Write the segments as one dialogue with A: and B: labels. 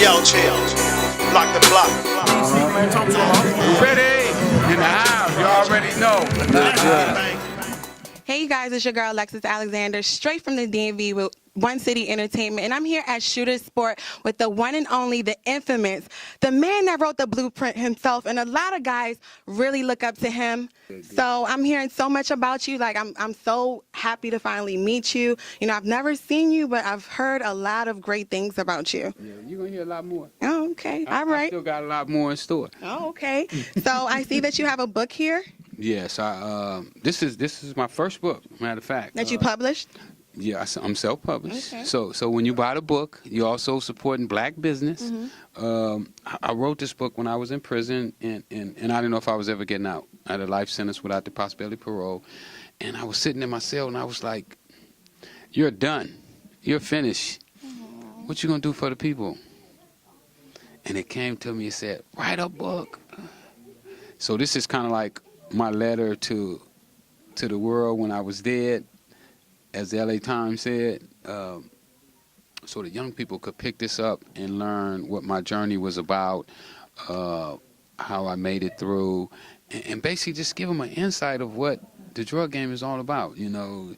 A: Yo, chill. Block the block.
B: Ready in the house, you already know.
C: Hey you guys, it's your girl Alexis Alexander, straight from the DMV with One City Entertainment, and I'm here at Shooter Sport with the one and only, the infamous, the man that wrote the blueprint himself, and a lot of guys really look up to him. So I'm hearing so much about you. Like I'm so happy to finally meet you. You know, I've never seen you, but I've heard a lot of great things about you.
B: Yeah, you're gonna hear a lot more.
C: Oh, okay. All
B: I
C: right.
B: still got a lot more in store.
C: Oh, okay. So I see that you have a book here
B: Yes, this is my first book. Matter of fact,
C: that you published.
B: yeah, I'm self-published.
C: Okay.
B: So when you buy the book, you're also supporting black business. I wrote this book when I was in prison, and I didn't know if I was ever getting out. I had a life sentence without the possibility of parole, and I was sitting in my cell, and I was like, "You're done. You're finished. What you gonna do for the people?" And it came to me and said, "Write a book." So this is kind of like my letter to the world when I was dead, as the LA Times said, so that young people could pick this up and learn what my journey was about, how I made it through, and basically just give them an insight of what the drug game is all about. You know,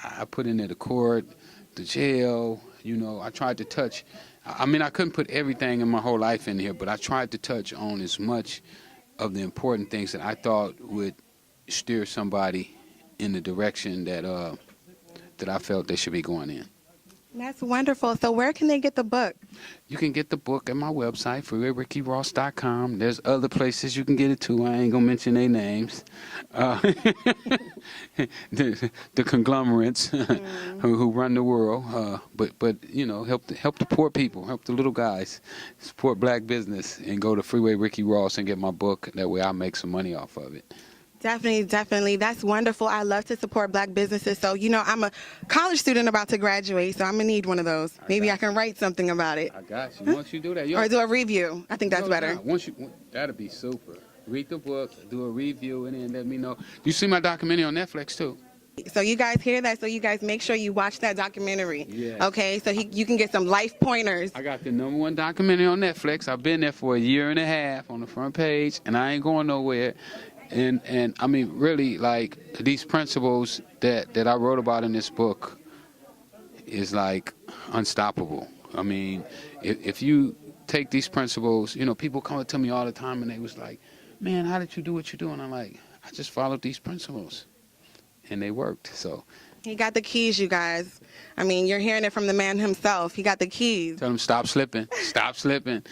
B: I put in there the court, the jail. You know, I tried to touch. I mean, I couldn't put everything in my whole life in here, but I tried to touch on as much of the important things that I thought would steer somebody in the direction that that I felt they should be going in.
C: That's wonderful. So where can they get the book?
B: You can get the book at my website, freewayrickyross.com. There's other places you can get it too. I ain't gonna mention their names. The conglomerates who run the world. But you know, help the poor people, help the little guys, support black business, and go to Freeway Ricky Ross and get my book. That way, I'll make some money off of it.
C: Definitely, definitely. That's wonderful. I love to support black businesses. So, you know, I'm a college student about to graduate, so I'm going to need one of those. Maybe I can write something about it.
B: I got you. Once you do that,
C: Or do a review. I think that's better.
B: That'd be super. Read the book, do a review, and then let me know. You see my documentary on Netflix too.
C: So you guys hear that? So you guys make sure you watch that documentary.
B: Yes.
C: Okay? So you can get some life pointers.
B: I got the #1 documentary on Netflix. I've been there for a year and a half on the front page, and I ain't going nowhere. And I mean, really, like, these principles that I wrote about in this book is like unstoppable. I mean, if you take these principles, you know, people come up to me all the time and they was like, "Man, how did you do what you do?" And I'm like, I just followed these principles, and they worked. So
C: He got the keys, you guys. I mean, you're hearing it from the man himself. He got the keys.
B: tell them, stop slipping, stop slipping.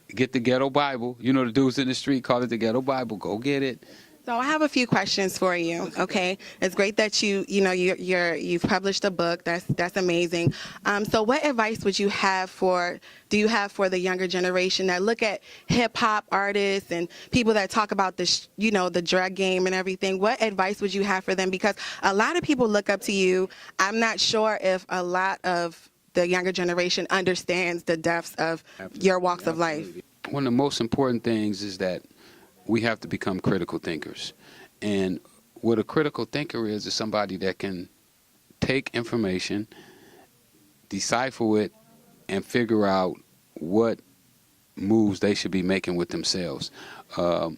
B: Get the ghetto Bible. You know, the dudes in the street call it the ghetto Bible. Go get it.
C: So I have a few questions for you. Okay, it's great that you've published a book. That's amazing. So what advice would you have for the younger generation that look at hip hop artists and people that talk about the drug game and everything? What advice would you have for them? Because a lot of people look up to you. I'm not sure if a lot of the younger generation understands the depths of your walks of life.
B: One of the most important things is that we have to become critical thinkers. And what a critical thinker is somebody that can take information, decipher it, and figure out what moves they should be making with themselves. And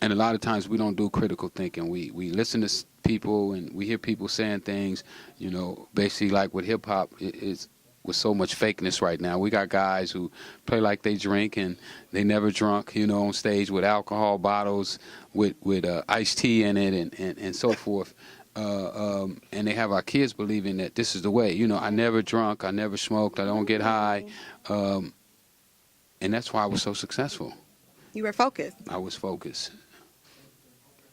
B: a lot of times we don't do critical thinking. We listen to people and we hear people saying things, you know, basically like with hip hop is with so much fakeness right now. We got guys who play like they drink and they never drunk, you know, on stage with alcohol bottles with iced tea in it and so forth. And they have our kids believing that this is the way. You know, I never drunk, I never smoked, I don't get high. And that's why I was so successful.
C: You were focused.
B: I was focused.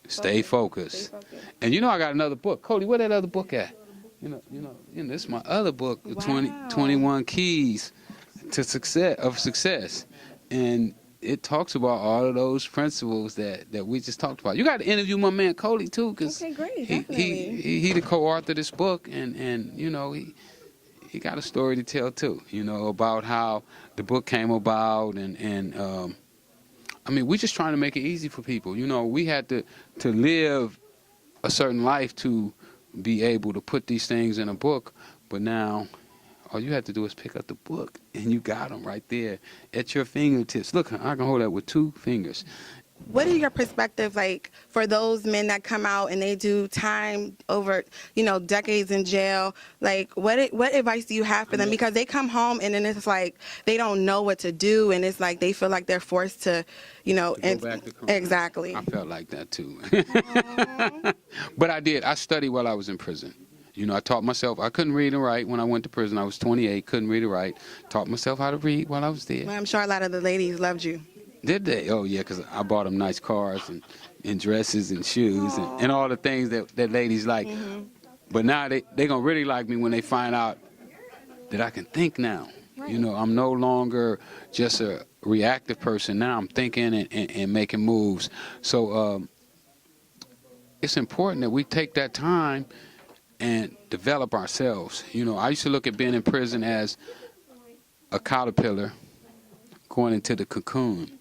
B: Stay focused. And you know I got another book. Cody, where that other book at? You know, this is my other book,
C: Wow.
B: 21 Keys to Success. And it talks about all of those principles that we just talked about. You got to interview my man Cody too, because
C: Okay, great,
B: he the co-author of this book, and you know he got a story to tell too. You know, about how the book came about, and I mean, we're just trying to make it easy for people. You know, we had to live a certain life to be able to put these things in a book, but now all you had to do is pick up the book, and you got them right there at your fingertips. Look, I can hold that with 2 fingers.
C: What is your perspective like for those men that come out and they do time over, decades in jail? Like, what advice do you have for them? Because they come home and then it's like they don't know what to do, and it's like they feel like they're forced to,
B: Go back to crime.
C: exactly.
B: I felt like that too. But I did. I studied while I was in prison. I taught myself. I couldn't read and write when I went to prison. I was 28, couldn't read or write. Taught myself how to read while I was there.
C: Well, I'm sure a lot of the ladies loved you.
B: Did they? Oh, yeah, because I bought them nice cars and dresses and shoes and all the things that ladies like.
C: Mm-hmm.
B: But now they're going to really like me when they find out that I can think now.
C: Right.
B: I'm no longer just a reactive person. Now I'm thinking and making moves. So it's important that we take that time and develop ourselves. I used to look at being in prison as a caterpillar going into the cocoon.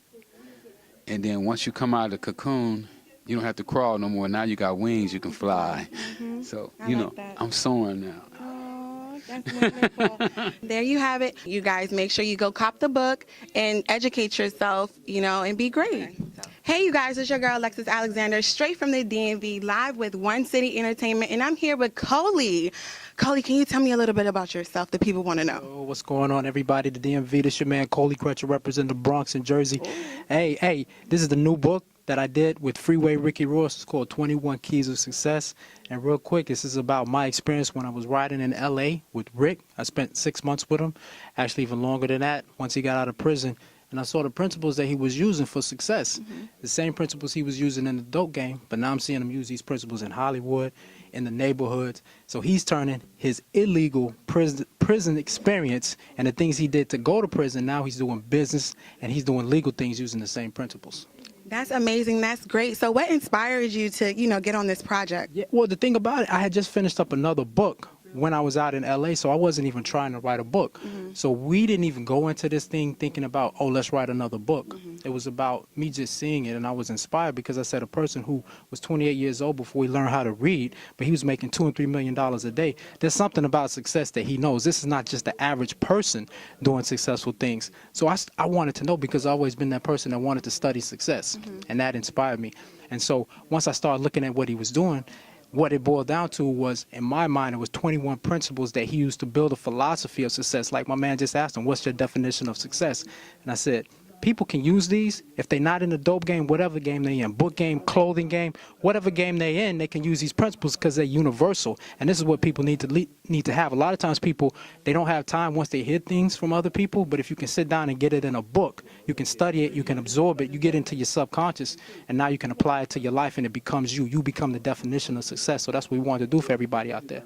B: And then once you come out of the cocoon, you don't have to crawl no more. Now you got wings, you can fly.
C: Mm-hmm.
B: So,
C: I like that.
B: I'm soaring now.
C: Oh, that's wonderful. There you have it. You guys make sure you go cop the book and educate yourself, and be great. Hey, you guys, it's your girl, Alexis Alexander, straight from the DMV, live with One City Entertainment, and I'm here with Coley. Coley, can you tell me a little bit about yourself? The people want to know.
D: Oh, what's going on, everybody? The DMV, this your man, Coley Crutcher, representing the Bronx and Jersey. Hey, this is the new book that I did with Freeway Ricky Ross. It's called 21 Keys of Success. And real quick, this is about my experience when I was riding in L.A. with Rick. I spent 6 months with him, actually even longer than that, once he got out of prison. And I saw the principles that he was using for success. Mm-hmm. The same principles he was using in the dope game, but now I'm seeing him use these principles in Hollywood, in the neighborhoods. So he's turning his illegal prison experience and the things he did to go to prison, now he's doing business and he's doing legal things using the same principles.
C: That's amazing. That's great. So what inspired you to, get on this project?
D: Yeah, well, the thing about it, I had just finished up another book when I was out in LA, so I wasn't even trying to write a book. Mm-hmm. So we didn't even go into this thing thinking about, let's write another book. Mm-hmm. It was about me just seeing it, and I was inspired because I said a person who was 28 years old before he learned how to read, but he was making $2 and $3 million a day. There's something about success that he knows. This is not just the average person doing successful things. So I wanted to know because I've always been that person that wanted to study success, mm-hmm. and that inspired me. And so once I started looking at what he was doing, what it boiled down to was, in my mind, it was 21 principles that he used to build a philosophy of success. Like my man just asked him, what's your definition of success? And I said, people can use these if they're not in the dope game, whatever game they're in, book game, clothing game, whatever game they're in, they can use these principles because they're universal. And this is what people need to have. A lot of times people, they don't have time once they hear things from other people, but if you can sit down and get it in a book, you can study it, you can absorb it, you get into your subconscious, and now you can apply it to your life and it becomes you. You become the definition of success. So that's what we want to do for everybody out there.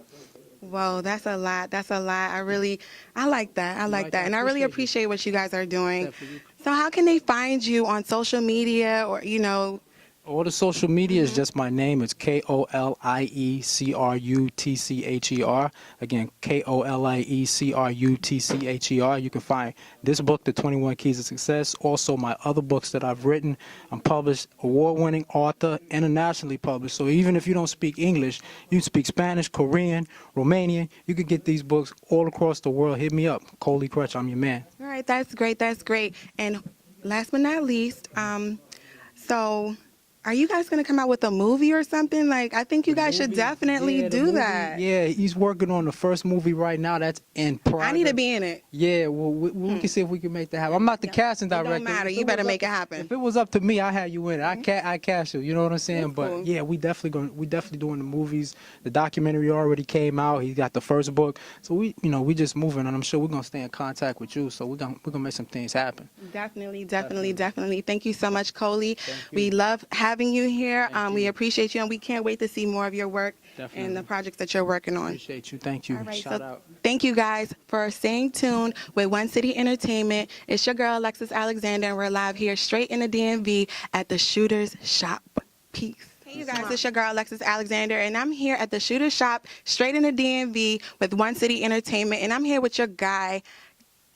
C: Whoa, that's a lot. That's a lot. I like that. I like that. And I really appreciate what you guys are doing. So how can they find you on social media or,
D: All the social media is just my name. It's KOLIECRUTCHER. Again, KOLIECRUTCHER. You can find this book, The 21 Keys of Success. Also, my other books that I've written. I'm published, award-winning author, internationally published. So even if you don't speak English, you speak Spanish, Korean, Romanian, you can get these books all across the world. Hit me up. Coley Crutch, I'm your man.
C: All right, that's great. That's great. And last but not least, so are you guys going to come out with a movie or something? Like, I think you guys should definitely do that.
D: Yeah, he's working on the first movie right now. That's in progress.
C: I need to be in it.
D: Yeah, well, we can see if we can make that happen. I'm not the casting director.
C: It don't matter. You better make it happen.
D: If it was up to me, I had you in it. I cast you. You know what I'm saying? But cool. Yeah, we definitely doing the movies. The documentary already came out. He got the first book. So we just moving, and I'm sure we're gonna stay in contact with you. So we're gonna make some things happen.
C: Definitely. Thank you so much, Coley. We love having you here. We appreciate you, and we can't wait to see more of your work and the projects that you're working on.
D: Appreciate you. Thank you.
C: All right,
D: Shout out.
C: Thank you guys for staying tuned with One City Entertainment. It's your girl, Alexis Alexander, and we're live here straight in the DMV at the Shooter's Shop. Peace. Hey, you guys, it's your girl, Alexis Alexander, and I'm here at the Shooter's Shop straight in the DMV with One City Entertainment, and I'm here with your guy,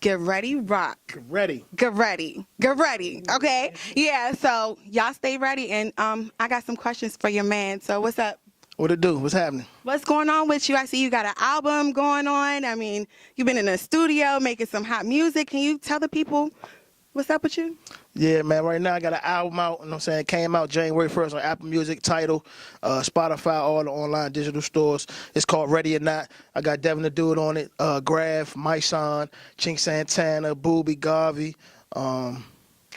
C: Get ready, rock.
E: Get ready.
C: Get ready. Get ready. Okay? Yeah, so y'all stay ready. And I got some questions for your man. So what's up?
E: What it do? What's happening?
C: What's going on with you? I see you got an album going on. I mean, you've been in the studio making some hot music. Can you tell the people what's up with you?
E: Yeah, man. Right now I got an album out. You know what I'm saying? It came out January 1st on Apple Music, Tidal, Spotify, all the online digital stores. It's called Ready or Not. I got Devin the Dude on it, Graf, Myson, Chink Santana, Booby, Garvey,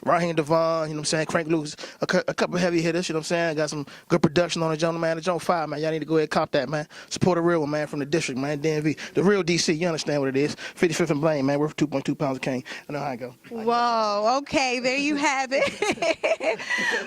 E: Raheem Devon, you know what I'm saying, Crank Lucas, a couple of heavy hitters, you know what I'm saying. I got some good production on the Jonah, man. The Jonah 5, man. Y'all need to go ahead and cop that, man. Support a real one, man, from the district, man, DMV. The real DC, you understand what it is. 55th and Blaine, man, worth 2.2 pounds of cane. I know how I go.
C: Whoa, okay, there you have it.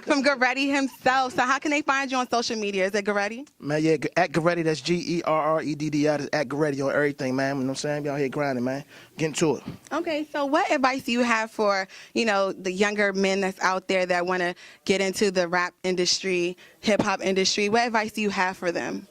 C: From Goretti himself. So how can they find you on social media? Is it Goretti?
E: Man, yeah, at Goretti, that's Gerreddi, that's at Goretti on everything, man. You know what I'm saying? Be out here grinding, man. Getting to it.
C: Okay, so what advice do you have for, the younger men that's out there that want to get into the rap industry, hip-hop industry? What advice do you have for them?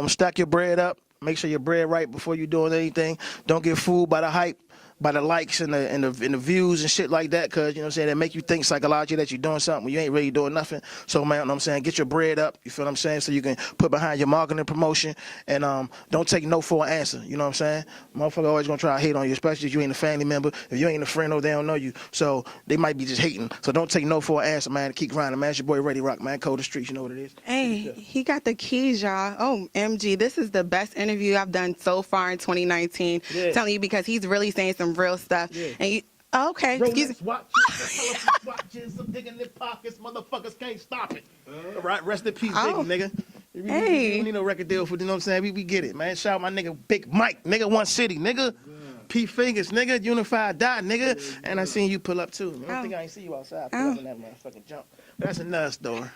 E: Stack your bread up. Make sure your bread right before you're doing anything. Don't get fooled by the hype, by the likes and the views and shit like that, because, you know what I'm saying, that make you think psychologically that you're doing something when you ain't really doing nothing. So, man, you know what I'm saying, get your bread up, you feel what I'm saying, so you can put behind your marketing promotion, and don't take no for an answer, you know what I'm saying? Motherfucker always gonna try to hate on you, especially if you ain't a family member, if you ain't a friend or they don't know you, so they might be just hating. So don't take no for an answer, man. Keep grinding, man. It's your boy Ready Rock, man. Cold the streets, you know what it is.
C: Hey, he got the keys, y'all. Oh, MG, this is the best interview I've done so far in 2019.
E: Yeah.
C: Telling you, because he's really saying some real stuff.
E: Yeah.
C: And you, okay, excuse me.
E: Watches, I'm digging in pockets, motherfuckers can't stop it. Right, rest in peace,
C: Oh.
E: nigga. We
C: Hey.
E: don't need no record deal for, you know what I'm saying? We get it, man. Shout out my nigga Big Mike, nigga, One City, nigga. P Fingers, nigga, Unified Dot, nigga. And I seen you pull up too. I don't think I ain't see you outside. Pull up in that motherfucking jump. That's another story.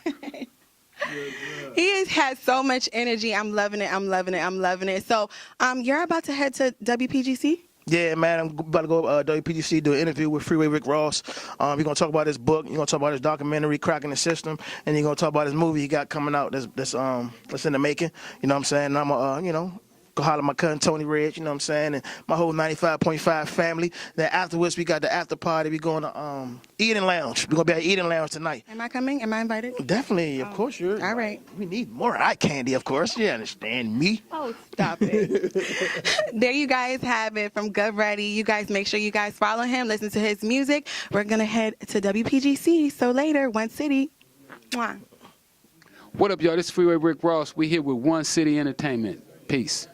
C: He has so much energy. I'm loving it. I'm loving it. I'm loving it. So, you're about to head to WPGC?
E: Yeah, man, I'm about to go WPGC, do an interview with Freeway Rick Ross. We're going to talk about his book. You're going to talk about his documentary, Cracking the System. And you're going to talk about his movie he got coming out that's in the making. You know what I'm saying? And I'm going to, go holler at my cousin Tony Red, you know what I'm saying? And my whole 95.5 family. Then afterwards, we got the after party. We're going to Eden Lounge. We're going to be at Eden Lounge tonight.
C: Am I coming? Am I invited?
E: Definitely, of course you're.
C: All right.
E: We need more eye candy, of course. You understand me?
C: Oh, stop it. There you guys have it from Goretti. You guys make sure you guys follow him, listen to his music. We're going to head to WPGC. So later, One City. Mwah.
B: What up, y'all? This is Freeway Rick Ross. We here with One City Entertainment. Peace.